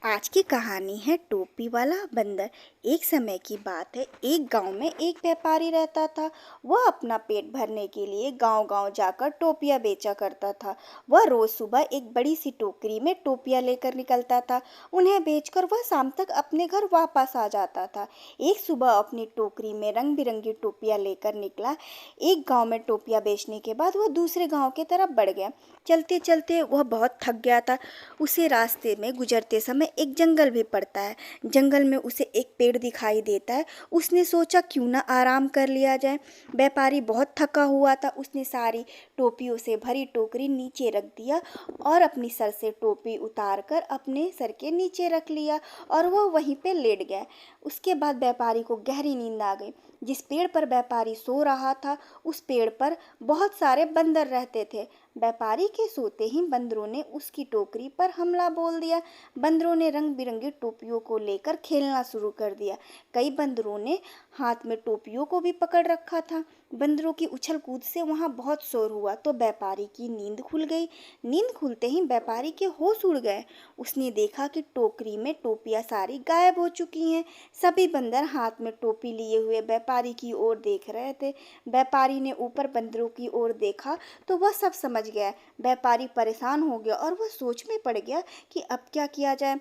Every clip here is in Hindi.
आज की कहानी है टोपी वाला बंदर। एक समय की बात है, एक गांव में एक व्यापारी रहता था। वह अपना पेट भरने के लिए गांव-गांव जाकर टोपियां बेचा करता था। वह रोज सुबह एक बड़ी सी टोकरी में टोपियां लेकर निकलता था। उन्हें बेचकर वह शाम तक अपने घर वापस आ जाता था। एक सुबह अपनी टोकरी में रंग बिरंगी टोपियां लेकर निकला। एक गाँव में टोपियां बेचने के बाद वह दूसरे गाँव की तरफ बढ़ गया। चलते चलते वह बहुत थक गया था। उसे रास्ते में गुजरते समय एक जंगल भी पड़ता है। जंगल में उसे एक पेड़ दिखाई देता है। उसने सोचा क्यों ना आराम कर लिया जाए। व्यापारी बहुत थका हुआ था। उसने सारी टोपियों से भरी टोकरी नीचे रख दिया और अपनी सर से टोपी उतार कर अपने सर के नीचे रख लिया और वह वहीं पे लेट गया। उसके बाद व्यापारी को गहरी नींद आ गई। जिस पेड़ पर व्यापारी सो रहा था उस पेड़ पर बहुत सारे बंदर रहते थे। व्यापारी के सोते ही बंदरों ने उसकी टोकरी पर हमला बोल दिया। बंदरों ने रंग बिरंगी टोपियों को लेकर खेलना शुरू कर दिया। कई बंदरों ने हाथ में टोपियों को भी पकड़ रखा था। बंदरों की उछल कूद से वहां बहुत शोर हुआ तो व्यापारी की नींद खुल गई। नींद खुलते ही व्यापारी के होश उड़ गए। उसने देखा कि टोकरी में टोपियां सारी गायब हो चुकी हैं। सभी बंदर हाथ में टोपी लिए हुए व्यापारी की ओर देख रहे थे। व्यापारी ने ऊपर बंदरों की ओर देखा तो वह सब समझ गया। व्यापारी परेशान हो गया और वह सोच में पड़ गया कि अब क्या किया जाए।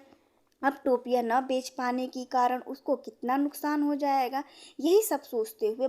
अब टोपियां न बेच पाने के कारण उसको कितना नुकसान हो जाएगा। यही सब सोचते हुए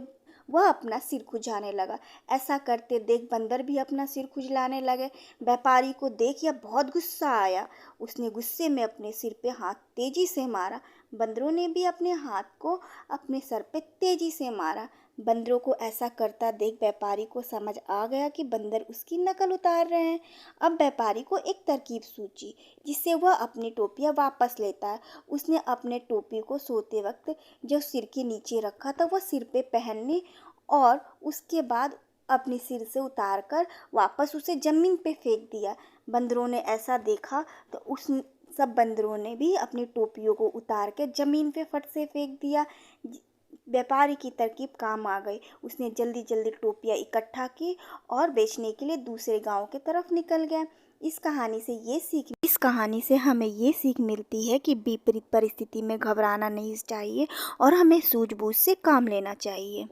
वह अपना सिर खुजाने लगा। ऐसा करते देख बंदर भी अपना सिर खुजलाने लगे। व्यापारी को देख यह बहुत गुस्सा आया। उसने गुस्से में अपने सिर पे हाथ तेजी से मारा। बंदरों ने भी अपने हाथ को अपने सर पे तेजी से मारा। बंदरों को ऐसा करता देख व्यापारी को समझ आ गया कि बंदर उसकी नकल उतार रहे हैं। अब व्यापारी को एक तरकीब सूझी जिससे वह अपनी टोपियां वापस लेता है। उसने अपने टोपी को सोते वक्त जो सिर के नीचे रखा था वह सिर पे पहनने और उसके बाद अपने सिर से उतार कर वापस उसे जमीन पे फेंक दिया। बंदरों ने ऐसा देखा तो उस सब बंदरों ने भी अपनी टोपियों को उतार के जमीन पे फट से फेंक दिया। व्यापारी की तरकीब काम आ गई। उसने जल्दी जल्दी टोपियां इकट्ठा की और बेचने के लिए दूसरे गांव की तरफ निकल गया। इस कहानी से हमें ये सीख मिलती है कि विपरीत परिस्थिति में घबराना नहीं चाहिए और हमें सूझबूझ से काम लेना चाहिए।